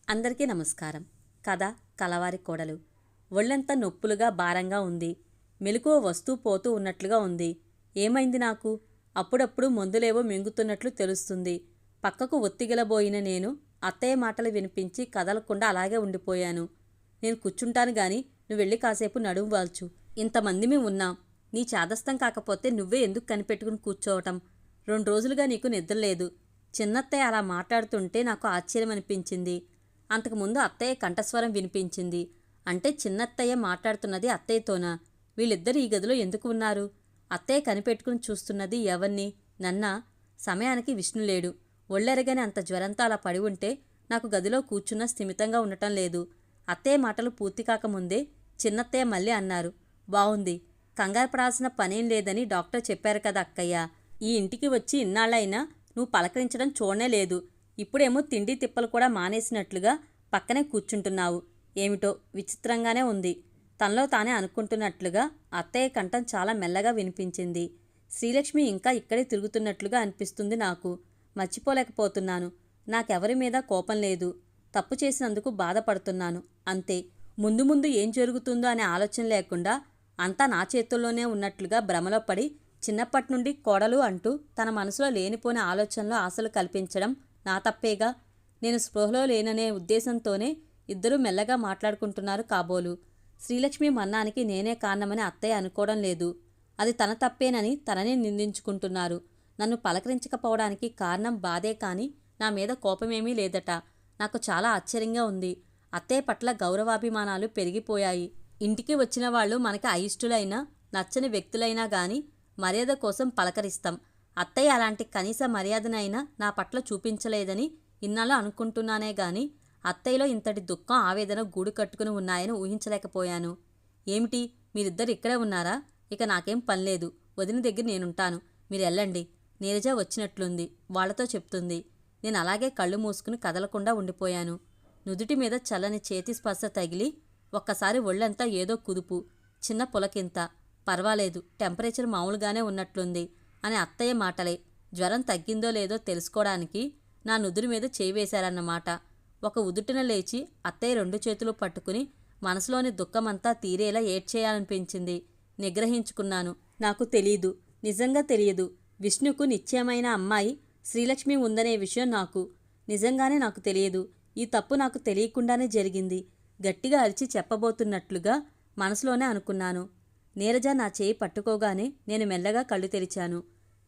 అందరికీ నమస్కారం. కథ కలవారి కోడలు. ఒళ్ళంతా నొప్పులుగా భారంగా ఉంది. మెలకువ వస్తూ పోతూ ఉన్నట్లుగా ఉంది. ఏమైంది నాకు? అప్పుడప్పుడు మందులేవో మింగుతున్నట్లు తెలుస్తుంది. పక్కకు ఒత్తిగిలబోయిన నేను అత్తయ్య మాటలు వినిపించి కదలకుండా అలాగే ఉండిపోయాను. నేను కూర్చుంటాను గాని నువ్వెళ్ళి కాసేపు నడుము వాల్చు. ఇంతమందిమి ఉన్నాం. నీ చాదస్తం కాకపోతే నువ్వే ఎందుకు కనిపెట్టుకుని కూర్చోవటం? 2 రోజులుగా నీకు నిద్రలేదు. చిన్నత్తయ్య అలా మాట్లాడుతుంటే నాకు ఆశ్చర్యం అనిపించింది. అంతకుముందు అత్తయ్య కంఠస్వరం వినిపించింది. అంటే చిన్నత్తయ్య మాట్లాడుతున్నది అత్తయ్యతోనా? వీళ్ళిద్దరు ఈ గదిలో ఎందుకు ఉన్నారు? అత్తయ్య కనిపెట్టుకుని చూస్తున్నది ఎవరిని? నన్నా? సమయానికి విష్ణు లేడు. ఒళ్ళెరగని అంత జ్వరంతో అలా పడి ఉంటే నాకు గదిలో కూర్చున్న స్థిమితంగా ఉండటం లేదు. అత్తయ్య మాటలు పూర్తి కాకముందే చిన్నత్తయ్య మళ్ళీ అన్నారు. బావుంది. కంగారు పడాల్సిన పనేం లేదని డాక్టర్ చెప్పారు కదా అక్కయ్య. ఈ ఇంటికి వచ్చి ఇన్నాళ్ళైనా నువ్వు పలకరించడం చూడనే లేదు. ఇప్పుడేమో తిండి తిప్పలు కూడా మానేసినట్లుగా పక్కనే కూర్చుంటున్నావు. ఏమిటో విచిత్రంగానే ఉంది. తనలో తానే అనుకుంటున్నట్లుగా అత్తయ్య కంఠం చాలా మెల్లగా వినిపించింది. శ్రీలక్ష్మి ఇంకా ఇక్కడే తిరుగుతున్నట్లుగా అనిపిస్తుంది నాకు. మర్చిపోలేకపోతున్నాను. నాకెవరి మీద కోపం లేదు. తప్పు చేసినందుకు బాధపడుతున్నాను అంతే. ముందు ముందు ఏం జరుగుతుందో అనే ఆలోచన లేకుండా అంతా నా చేతుల్లోనే ఉన్నట్లుగా భ్రమలో పడి చిన్నప్పటి నుండి కోడలు అంటూ తన మనసులో లేనిపోని ఆలోచనలో ఆశలు కల్పించడం నా తప్పేగా. నేను స్పృహలో లేననే ఉద్దేశంతోనే ఇద్దరూ మెల్లగా మాట్లాడుకుంటున్నారు కాబోలు. శ్రీలక్ష్మి మరణానికి నేనే కారణమని అత్తయ్య అనుకోవడం లేదు. అది తన తప్పేనని తననే నిందించుకుంటున్నారు. నన్ను పలకరించకపోవడానికి కారణం బాధే కాని నా మీద కోపమేమీ లేదట. నాకు చాలా ఆశ్చర్యంగా ఉంది. అత్తయ్య పట్ల గౌరవాభిమానాలు పెరిగిపోయాయి. ఇంటికి వచ్చిన వాళ్ళు మనకి అయిష్టులైనా నచ్చని వ్యక్తులైనా గాని మర్యాద కోసం పలకరిస్తాం. అత్తయ్య అలాంటి కనీస మర్యాదనైనా నా పట్ల చూపించలేదని ఇన్నాళ్ళు అనుకుంటున్నానే గాని అత్తయ్యలో ఇంతటి దుఃఖం ఆవేదన గూడు కట్టుకుని ఉన్నాయని ఊహించలేకపోయాను. ఏమిటి, మీరిద్దరు ఇక్కడే ఉన్నారా? ఇక నాకేం పనిలేదు. వదిన దగ్గర నేనుంటాను. మీరు వెళ్ళండి. నీరజ వచ్చినట్లుంది. వాళ్లతో చెప్తుంది. నేను అలాగే కళ్ళు మూసుకుని కదలకుండా ఉండిపోయాను. నుదుటి మీద చల్లని చేతి స్పర్శ తగిలి ఒక్కసారి ఒళ్ళంతా ఏదో కుదుపు, చిన్న పులకింత. పర్వాలేదు, టెంపరేచర్ మామూలుగానే ఉన్నట్లుంది అని అత్తయ్య మాటలే. జ్వరం తగ్గిందో లేదో తెలుసుకోవడానికి నా నుదురు మీద చేయి వేశారన్నమాట. ఒక ఉదుటిన లేచి అత్తయ్య 2 చేతులు పట్టుకుని మనసులోని దుఃఖమంతా తీరేలా ఏడ్చేయాలనిపించింది. నిగ్రహించుకున్నాను. నాకు తెలీదు, నిజంగా తెలియదు. విష్ణుకు నిశ్చయమైన అమ్మాయి శ్రీలక్ష్మి ఉందనే విషయం నిజంగానే నాకు తెలియదు. ఈ తప్పు నాకు తెలియకుండానే జరిగింది. గట్టిగా అరిచి చెప్పబోతున్నట్లుగా మనసులోనే అనుకున్నాను. నీరజ నా చేయి పట్టుకోగానే నేను మెల్లగా కళ్ళు తెరిచాను.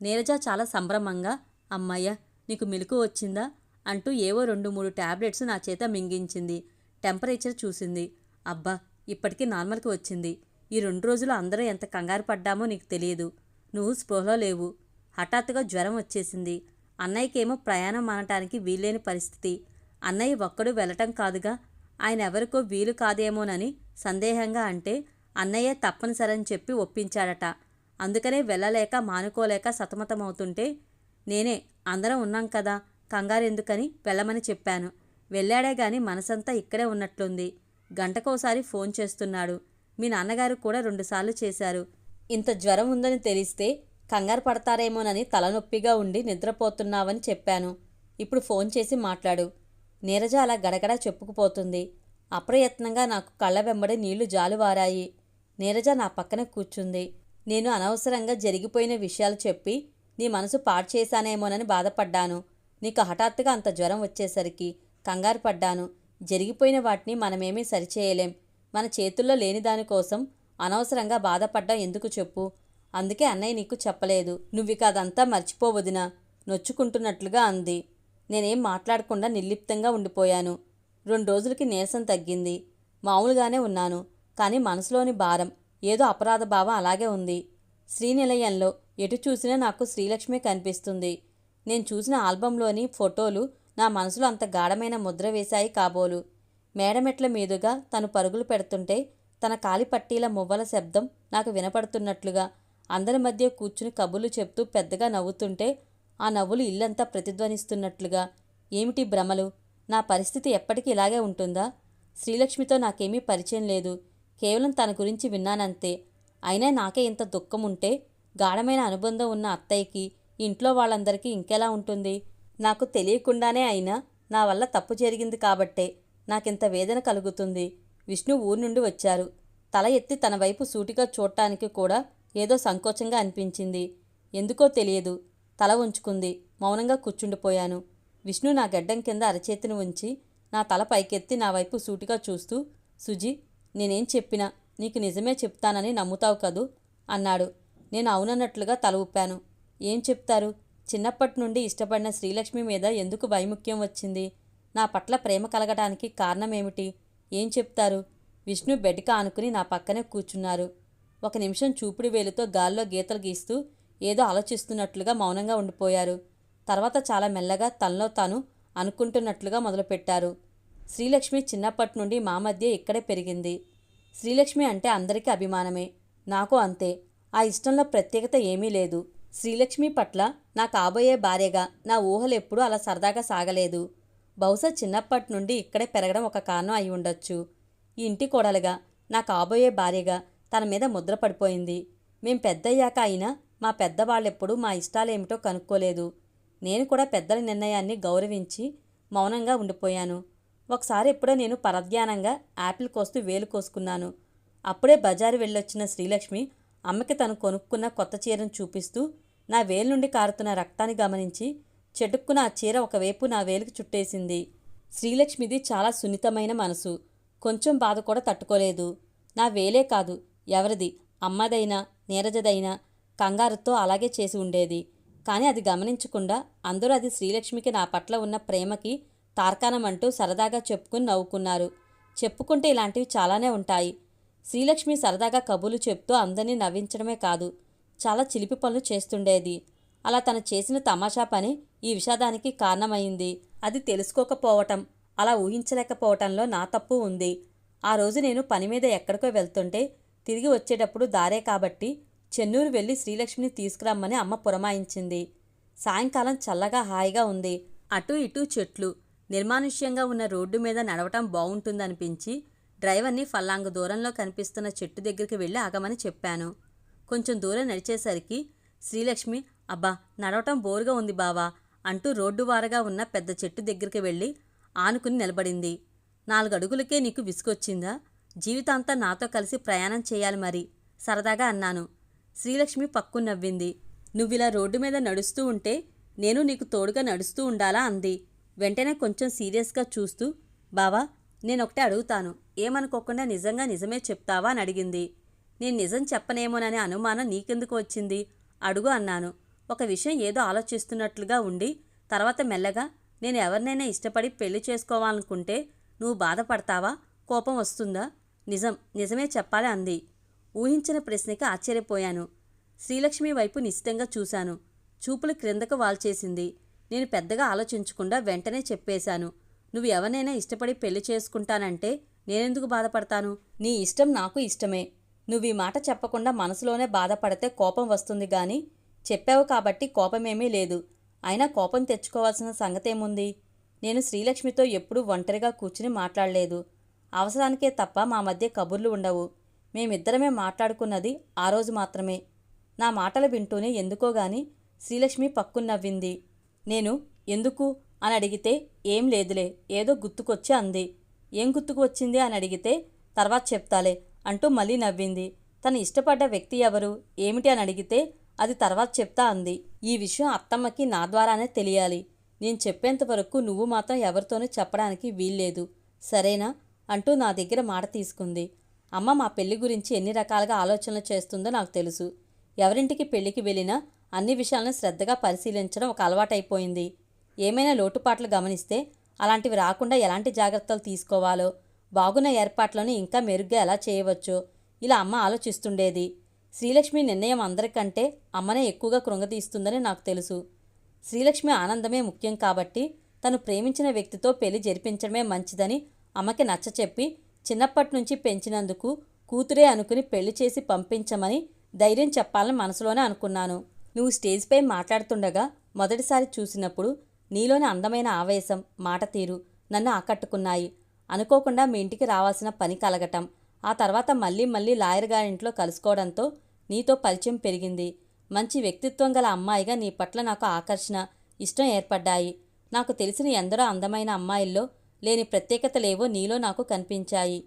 నీరజ చాలా సంభ్రమంగా, అమ్మయ్య, నీకు మెలకువ వచ్చిందా అంటూ ఏవో 2-3 టాబ్లెట్స్ నా చేత మింగించింది. టెంపరేచర్ చూసింది. అబ్బా, ఇప్పటికీ నార్మల్కి వచ్చింది. ఈ 2 రోజులు అందరూ ఎంత కంగారు పడ్డామో నీకు తెలియదు. నువ్వు స్పృహలో లేవు. హఠాత్తుగా జ్వరం వచ్చేసింది. అన్నయ్యకేమో ప్రయాణం మానటానికి వీల్లేని పరిస్థితి. అన్నయ్య ఒక్కడు వెళ్ళటం కాదుగా, ఆయన ఎవరికో వీలు కాదేమోనని సందేహంగా అంటే అన్నయ్య తప్పనిసరని చెప్పి ఒప్పించాడట. అందుకనే వెళ్ళలేక మానుకోలేక సతమతమవుతుంటే నేనే అందరం ఉన్నాం కదా, కంగారెందుకని వెళ్ళమని చెప్పాను. వెళ్ళాడే గాని మనసంతా ఇక్కడే ఉన్నట్లుంది. గంటకోసారి ఫోన్ చేస్తున్నాడు. మీ నాన్నగారు కూడా 2 సార్లు చేశారు. ఇంత జ్వరం ఉందని తెలిస్తే కంగారు పడతారేమోనని తలనొప్పిగా ఉండి నిద్రపోతున్నావని చెప్పాను. ఇప్పుడు ఫోన్ చేసి మాట్లాడు. నీరజ అలా గడగడ చెప్పుకుపోతుంది. అప్రయత్నంగా నాకు కళ్ళ వెంబడి నీళ్లు జాలువారాయి. నీరజ నా పక్కన కూర్చుంది. నేను అనవసరంగా జరిగిపోయిన విషయాలు చెప్పి నీ మనసు పాడు చేశానేమోనని బాధపడ్డాను. నీకు హఠాత్తుగా అంత జ్వరం వచ్చేసరికి కంగారు పడ్డాను. జరిగిపోయిన వాటిని మనమేమీ సరిచేయలేం. మన చేతుల్లో లేని దానికోసం అనవసరంగా బాధపడ్డా ఎందుకు చెప్పు. అందుకే అన్నయ్య నీకు చెప్పలేదు. నువ్విక అదంతా మర్చిపోవదినా, నొచ్చుకుంటున్నట్లుగా అంది. నేనేం మాట్లాడకుండా నిర్లిప్తంగా ఉండిపోయాను. 2 రోజులకి నీరసం తగ్గింది. మామూలుగానే ఉన్నాను. కానీ మనసులోని భారం, ఏదో అపరాధ భావం అలాగే ఉంది. శ్రీనిలయంలో ఎటు చూసినా నాకు శ్రీలక్ష్మి కనిపిస్తుంది. నేను చూసిన ఆల్బంలోని ఫోటోలు నా మనసులో అంత గాఢమైన ముద్ర వేశాయి కాబోలు. మేడమెట్ల మీదుగా తను పరుగులు పెడుతుంటే తన కాలి పట్టీల మువ్వల శబ్దం నాకు వినపడుతున్నట్లుగా, అందరి మధ్య కూర్చుని కబుర్లు చెప్తూ పెద్దగా నవ్వుతుంటే ఆ నవ్వులు ఇల్లంతా ప్రతిధ్వనిస్తున్నట్లుగా. ఏమిటి భ్రమలు? నా పరిస్థితి ఎప్పటికీ ఇలాగే ఉంటుందా? శ్రీలక్ష్మితో నాకేమీ పరిచయం లేదు. కేవలం తన గురించి విన్నానంతే. అయినా నాకే ఇంత దుఃఖం ఉంటే గాఢమైన అనుబంధం ఉన్న అత్తయ్యకి, ఇంట్లో వాళ్ళందరికీ ఇంకెలా ఉంటుంది? నాకు తెలియకుండానే అయినా నా వల్ల తప్పు జరిగింది కాబట్టే నాకింత వేదన కలుగుతుంది. విష్ణు ఊరు నుండి వచ్చారు. తల ఎత్తి తన వైపు సూటిగా చూడటానికి కూడా ఏదో సంకోచంగా అనిపించింది. ఎందుకో తెలియదు. తల ఉంచుకుంది. మౌనంగా కూర్చుండిపోయాను. విష్ణు నా గడ్డం కింద అరచేతిని ఉంచి నా తల పైకెత్తి నా వైపు సూటిగా చూస్తూ, సుజీ, నేనేం చెప్పినా నీకు నిజమే చెప్తానని నమ్ముతావు కదూ అన్నాడు. నేను అవునన్నట్లుగా తల ఊపాను. ఏం చెప్తారు? చిన్నప్పటి నుండి ఇష్టపడిన శ్రీలక్ష్మి మీద ఎందుకు వైముఖ్యం వచ్చింది? నా పట్ల ప్రేమ కలగడానికి కారణమేమిటి? ఏం చెప్తారు? విష్ణు బెడ్కి ఆనుకుని నా పక్కనే కూర్చున్నారు. ఒక నిమిషం చూపుడు వేలుతో గాల్లో గీతలు గీస్తూ ఏదో ఆలోచిస్తున్నట్లుగా మౌనంగా ఉండిపోయారు. తర్వాత చాలా మెల్లగా తనలో తాను అనుకుంటున్నట్లుగా మొదలుపెట్టారు. శ్రీలక్ష్మి చిన్నప్పటి నుండి మా మధ్య ఇక్కడే పెరిగింది. శ్రీలక్ష్మి అంటే అందరికీ అభిమానమే. నాకు అంతే. ఆ ఇష్టంలో ప్రత్యేకత ఏమీ లేదు. శ్రీలక్ష్మి పట్ల నా కాబోయే భార్యగా నా ఊహలెప్పుడూ అలా సరదాగా సాగలేదు. బహుశా చిన్నప్పటి నుండి ఇక్కడే పెరగడం ఒక కారణం అయి ఉండొచ్చు. ఈ ఇంటి కోడలుగా, నా కాబోయే భార్యగా తన మీద ముద్ర పడిపోయింది. మేం పెద్దయ్యాక అయినా మా పెద్దవాళ్ళెప్పుడూ మా ఇష్టాలేమిటో కనుక్కోలేదు. నేను కూడా పెద్దల నిర్ణయాన్ని గౌరవించి మౌనంగా ఉండిపోయాను. ఒకసారి ఎప్పుడో నేను పరధ్యానంగా యాపిల్ కోస్తూ వేలు కోసుకున్నాను. అప్పుడే బజారు వెళ్ళొచ్చిన శ్రీలక్ష్మి అమ్మకి తను కొనుక్కున్న కొత్త చీరను చూపిస్తూ నా వేలు నుండి కారుతున్న రక్తాన్ని గమనించి చెటుక్కున ఆ చీర ఒకవైపు నా వేలుకి చుట్టేసింది. శ్రీలక్ష్మిది చాలా సున్నితమైన మనసు. కొంచెం బాధ కూడా తట్టుకోలేదు. నా వేలే కాదు, ఎవరిది, అమ్మదైనా నీరజదైనా కంగారుతో అలాగే చేసి ఉండేది. కానీ అది గమనించకుండా అందరూ అది శ్రీలక్ష్మికి నా పట్ల ఉన్న ప్రేమకి తార్కాణమంటూ సరదాగా చెప్పుకుని నవ్వుకున్నారు. చెప్పుకుంటే ఇలాంటివి చాలానే ఉంటాయి. శ్రీలక్ష్మి సరదాగా కబుర్లు చెప్తూ అందరినీ నవ్వించడమే కాదు, చాలా చిలిపి పనులు చేస్తుండేది. అలా తను చేసిన తమాషా పని ఈ విషాదానికి కారణమైంది. అది తెలుసుకోకపోవటం, అలా ఊహించలేకపోవటంలో నా తప్పు ఉంది. ఆ రోజు నేను పని మీద ఎక్కడికో వెళ్తుంటే తిరిగి వచ్చేటప్పుడు దారే కాబట్టి చెన్నూరు వెళ్ళి శ్రీలక్ష్మిని తీసుకురమ్మని అమ్మ పురమాయించింది. సాయంకాలం చల్లగా హాయిగా ఉంది. అటూ ఇటూ చెట్లు. నిర్మానుష్యంగా ఉన్న రోడ్డు మీద నడవటం బావుంటుందనిపించి డ్రైవర్ని ఫల్లాంగు దూరంలో కనిపిస్తున్న చెట్టు దగ్గరికి వెళ్ళి ఆగమని చెప్పాను. కొంచెం దూరం నడిచేసరికి శ్రీలక్ష్మి, అబ్బా, నడవటం బోరుగా ఉంది బావా అంటూ రోడ్డు వారగా ఉన్న పెద్ద చెట్టు దగ్గరికి వెళ్ళి ఆనుకుని నిలబడింది. 4 అడుగులకే నీకు విసుగొచ్చిందా? జీవితాంతా నాతో కలిసి ప్రయాణం చేయాలి మరి సరదాగా అన్నాను. శ్రీలక్ష్మి పక్కు నవ్వింది. నువ్విలా రోడ్డు మీద నడుస్తూ ఉంటే నేను నీకు తోడుగా నడుస్తూ ఉండాలా అంది. వెంటనే కొంచెం సీరియస్గా చూస్తూ, బావా, నేనొకటే అడుగుతాను, ఏమనుకోకుండా నిజంగా నిజమే చెప్తావా అని అడిగింది. నేను నిజం చెప్పనేమోననే అనుమానం నీకెందుకు వచ్చింది? అడుగు అన్నాను. ఒక విషయం ఏదో ఆలోచిస్తున్నట్లుగా ఉండి తర్వాత మెల్లగా, నేను ఎవరినైనా ఇష్టపడి పెళ్లి చేసుకోవాలనుకుంటే నువ్వు బాధపడతావా, కోపం వస్తుందా? నిజమే చెప్పాలి అంది. ఊహించిన ప్రశ్నకి ఆశ్చర్యపోయాను. శ్రీలక్ష్మి వైపు నిశ్చితంగా చూశాను. చూపులు క్రిందకు వాల్చేసింది. నేను పెద్దగా ఆలోచించకుండా వెంటనే చెప్పేశాను. నువ్వు ఎవరినైనా ఇష్టపడి పెళ్లి చేసుకుంటానంటే నేనెందుకు బాధపడతాను? నీ ఇష్టం నాకు ఇష్టమే. నువ్వు ఈ మాట చెప్పకుండా మనసులోనే బాధపడితే కోపం వస్తుంది గాని చెప్పావు కాబట్టి కోపమేమీ లేదు. అయినా కోపం తెచ్చుకోవాల్సిన సంగతేముంది? నేను శ్రీలక్ష్మితో ఎప్పుడూ ఒంటరిగా కూర్చుని మాట్లాడలేదు. అవసరానికే తప్ప మా మధ్య కబుర్లు ఉండవు. మేమిద్దరమే మాట్లాడుకున్నది ఆ రోజు మాత్రమే. నా మాటలు వింటూనే ఎందుకోగాని శ్రీలక్ష్మి పక్కున నవ్వింది. నేను ఎందుకు అని అడిగితే ఏం లేదులే, ఏదో గుర్తుకొచ్చి అంది. ఏం గుర్తుకు వచ్చింది అని అడిగితే తర్వాత చెప్తాలే అంటూ మళ్ళీ నవ్వింది. తను ఇష్టపడ్డ వ్యక్తి ఎవరు, ఏమిటి అని అడిగితే అది తర్వాత చెప్తా అంది. ఈ విషయం అత్తమ్మకి నా ద్వారానే తెలియాలి. నేను చెప్పేంత వరకు నువ్వు మాత్రం ఎవరితోనూ చెప్పడానికి వీల్లేదు, సరేనా అంటూ నా దగ్గర మాట తీసుకుంది. అమ్మ మా పెళ్లి గురించి ఎన్ని రకాలుగా ఆలోచనలు చేస్తుందో నాకు తెలుసు. ఎవరింటికి పెళ్లికి వెళ్ళినా అన్ని విషయాలను శ్రద్ధగా పరిశీలించడం ఒక అలవాటైపోయింది. ఏమైనా లోటుపాట్లు గమనిస్తే అలాంటివి రాకుండా ఎలాంటి జాగ్రత్తలు తీసుకోవాలో, బాగున్న ఏర్పాట్లను ఇంకా మెరుగ్గా ఎలా చేయవచ్చో ఇలా అమ్మ ఆలోచిస్తుండేది. శ్రీలక్ష్మి నిర్ణయం అందరికంటే అమ్మనే ఎక్కువగా కృంగతీస్తుందని నాకు తెలుసు. శ్రీలక్ష్మి ఆనందమే ముఖ్యం కాబట్టి తను ప్రేమించిన వ్యక్తితో పెళ్లి జరిపించడమే మంచిదని అమ్మకి నచ్చచెప్పి చిన్నప్పటి నుంచి పెంచినందుకు కూతురే అనుకుని పెళ్లి చేసి పంపించమని ధైర్యం చెప్పాలని మనసులోనే అనుకున్నాను. నువ్వు స్టేజ్పై మాట్లాడుతుండగా మొదటిసారి చూసినప్పుడు నీలోని అందమైన ఆవేశం, మాట తీరు నన్ను ఆకట్టుకున్నాయి. అనుకోకుండా మీ ఇంటికి రావాల్సిన పని కలగటం, ఆ తర్వాత మళ్ళీ లాయర్ గారింట్లో కలుసుకోవడంతో నీతో పరిచయం పెరిగింది. మంచి వ్యక్తిత్వం గల అమ్మాయిగా నీ పట్ల నాకు ఆకర్షణ, ఇష్టం ఏర్పడ్డాయి. నాకు తెలిసిన ఎందరో అందమైన అమ్మాయిల్లో లేని ప్రత్యేకతలేవో నీలో నాకు కనిపించాయి.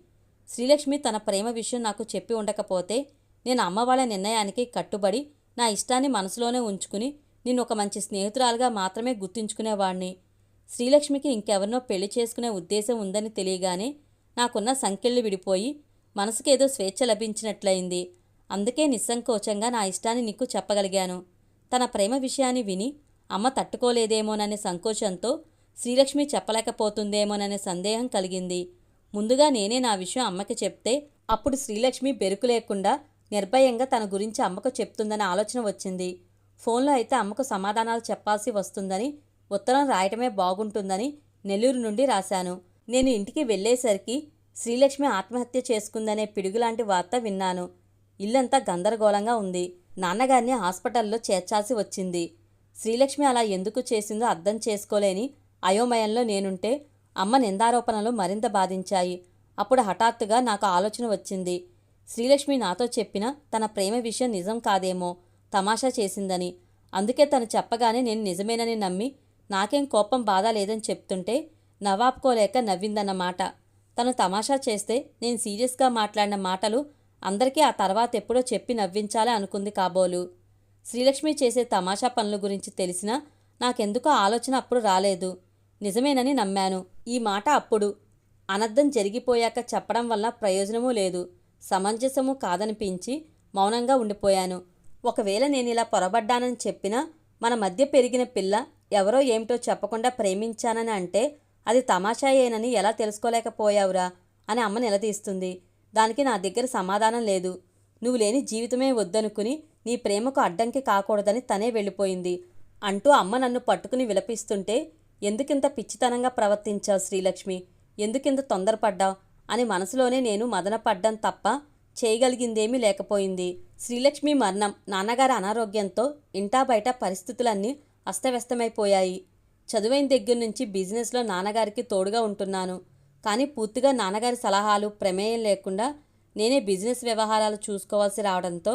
శ్రీలక్ష్మి తన ప్రేమ విషయం నాకు చెప్పి ఉండకపోతే నేను అమ్మ వాళ్ళ నిర్ణయానికి కట్టుబడి నా ఇష్టాన్ని మనసులోనే ఉంచుకుని నిన్ను ఒక మంచి స్నేహితురాలుగా మాత్రమే గుర్తుంచుకునేవాణ్ణి. శ్రీలక్ష్మికి ఇంకెవరినో పెళ్లి చేసుకునే ఉద్దేశం ఉందని తెలియగానే నాకున్న సంకెళ్ళు విడిపోయి మనసుకేదో స్వేచ్ఛ లభించినట్లయింది. అందుకే నిస్సంకోచంగా నా ఇష్టాన్ని నీకు చెప్పగలిగాను. తన ప్రేమ విషయాన్ని విని అమ్మ తట్టుకోలేదేమోననే సంకోచంతో శ్రీలక్ష్మి చెప్పలేకపోతుందేమోననే సందేహం కలిగింది. ముందుగా నేనే నా విషయం అమ్మకి చెప్తే అప్పుడు శ్రీలక్ష్మి బెరుకు లేకుండా నిర్భయంగా తన గురించి అమ్మకు చెప్తుందనే ఆలోచన వచ్చింది. ఫోన్లో అయితే అమ్మకు సమాధానాలు చెప్పాల్సి వస్తుందని, ఉత్తరం రాయటమే బాగుంటుందని నెల్లూరు నుండి రాశాను. నేను ఇంటికి వెళ్ళేసరికి శ్రీలక్ష్మి ఆత్మహత్య చేసుకుందనే పిడుగులాంటి వార్త విన్నాను. ఇల్లంతా గందరగోళంగా ఉంది. నాన్నగారిని హాస్పిటల్లో చేర్చాల్సి వచ్చింది. శ్రీలక్ష్మి అలా ఎందుకు చేసిందో అర్థం చేసుకోలేని అయోమయంలో నేనుంటే అమ్మ నిందారోపణలు మరింత బాధించాయి. అప్పుడు హఠాత్తుగా నాకు ఆలోచన వచ్చింది. శ్రీలక్ష్మి నాతో చెప్పిన తన ప్రేమ విషయం నిజం కాదేమో, తమాషా చేసిందని. అందుకే తను చెప్పగానే నేను నిజమేనని నమ్మి నాకేం కోపం బాధ లేదని చెప్తుంటే నవాపుకోలేక నవ్విందన్నమాట. తను తమాషా చేస్తే నేను సీరియస్గా మాట్లాడిన మాటలు అందరికీ ఆ తర్వాత ఎప్పుడో చెప్పి నవ్వించాలి అనుకుంది కాబోలు. శ్రీలక్ష్మి చేసే తమాషా పనుల గురించి తెలిసినా నాకెందుకో ఆలోచన అప్పుడు రాలేదు. నిజమేనని నమ్మాను. ఈ మాట అప్పుడు అనర్థం జరిగిపోయాక చెప్పడం వల్ల ప్రయోజనమూ లేదు, సమంజసమూ కాదనిపించి మౌనంగా ఉండిపోయాను. ఒకవేళ నేను ఇలా పొరబడ్డానని చెప్పినా మన మధ్య పెరిగిన పిల్ల ఎవరో ఏమిటో చెప్పకుండా ప్రేమించానని అంటే అది తమాషాయేనని ఎలా తెలుసుకోలేకపోయావురా అని అమ్మ నిలదీస్తుంది. దానికి నా దగ్గర సమాధానం లేదు. నువ్వు లేని జీవితమే వద్దనుకుని నీ ప్రేమకు అడ్డంకి కాకూడదని తనే వెళ్ళిపోయింది అంటూ అమ్మ నన్ను పట్టుకుని విలపిస్తుంటే ఎందుకింత పిచ్చితనంగా ప్రవర్తించావు శ్రీలక్ష్మి, ఎందుకింత తొందరపడ్డావు అని మనసులోనే నేను మదనపడ్డం తప్ప చేయగలిగిందేమీ లేకపోయింది. శ్రీలక్ష్మి మరణం, నాన్నగారి అనారోగ్యంతో ఇంటా బయట పరిస్థితులన్నీ అస్తవ్యస్తమైపోయాయి. చదువైన దగ్గర నుంచి బిజినెస్లో నాన్నగారికి తోడుగా ఉంటున్నాను. కానీ పూర్తిగా నాన్నగారి సలహాలు ప్రమేయం లేకుండా నేనే బిజినెస్ వ్యవహారాలు చూసుకోవాల్సి రావడంతో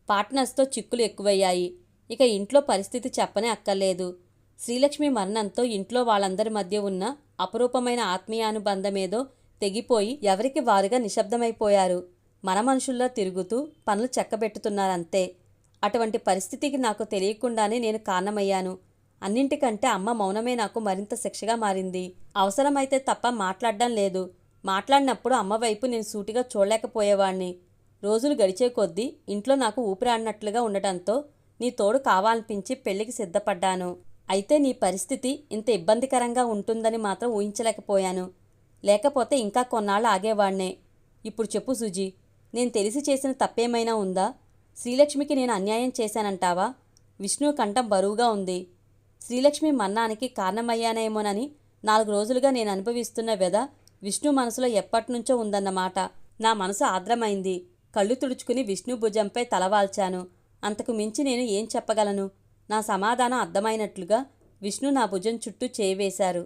పార్ట్నర్స్తో చిక్కులు ఎక్కువయ్యాయి. ఇక ఇంట్లో పరిస్థితి చెప్పనే అక్కర్లేదు. శ్రీలక్ష్మి మరణంతో ఇంట్లో వాళ్ళందరి మధ్య ఉన్న అపురూపమైన ఆత్మీయానుబంధమేదో తెగిపోయి ఎవరికి వారుగా నిశ్శబ్దమైపోయారు. మన మనుషుల్లో తిరుగుతూ పనులు చక్కబెట్టుతున్నారంతే. అటువంటి పరిస్థితికి నాకు తెలియకుండానే నేను కారణమయ్యాను. అన్నింటికంటే అమ్మ మౌనమే నాకు మరింత శిక్షగా మారింది. అవసరమైతే తప్ప మాట్లాడడం లేదు. మాట్లాడినప్పుడు అమ్మ వైపు నేను సూటిగా చూడలేకపోయేవాణ్ణి. రోజులు గడిచే కొద్దీ ఇంట్లో నాకు ఊపిరాడినట్లుగా ఉండటంతో నీ తోడు కావాలనిపించి పెళ్లికి సిద్ధపడ్డాను. అయితే నీ పరిస్థితి ఇంత ఇబ్బందికరంగా ఉంటుందని మాత్రం ఊహించలేకపోయాను. లేకపోతే ఇంకా కొన్నాళ్ళు ఆగేవాణ్ణే. ఇప్పుడు చెప్పు సుజీ, నేను తెలిసి చేసిన తప్పేమైనా ఉందా? శ్రీలక్ష్మికి నేను అన్యాయం చేశానంటావా? విష్ణు కంఠం బరువుగా ఉంది. శ్రీలక్ష్మి మరణానికి కారణమయ్యానేమోనని 4 రోజులుగా నేను అనుభవిస్తున్న వ్యధ విష్ణు మనసులో ఎప్పటినుంచో ఉందన్నమాట. నా మనసు ఆర్ద్రమైంది. కళ్ళు తుడుచుకుని విష్ణు భుజంపై తలవాల్చాను. అంతకు మించి నేను ఏం చెప్పగలను? నా సమాధానం అర్థమైనట్లుగా విష్ణు నా భుజం చుట్టూ చేయి వేశారు.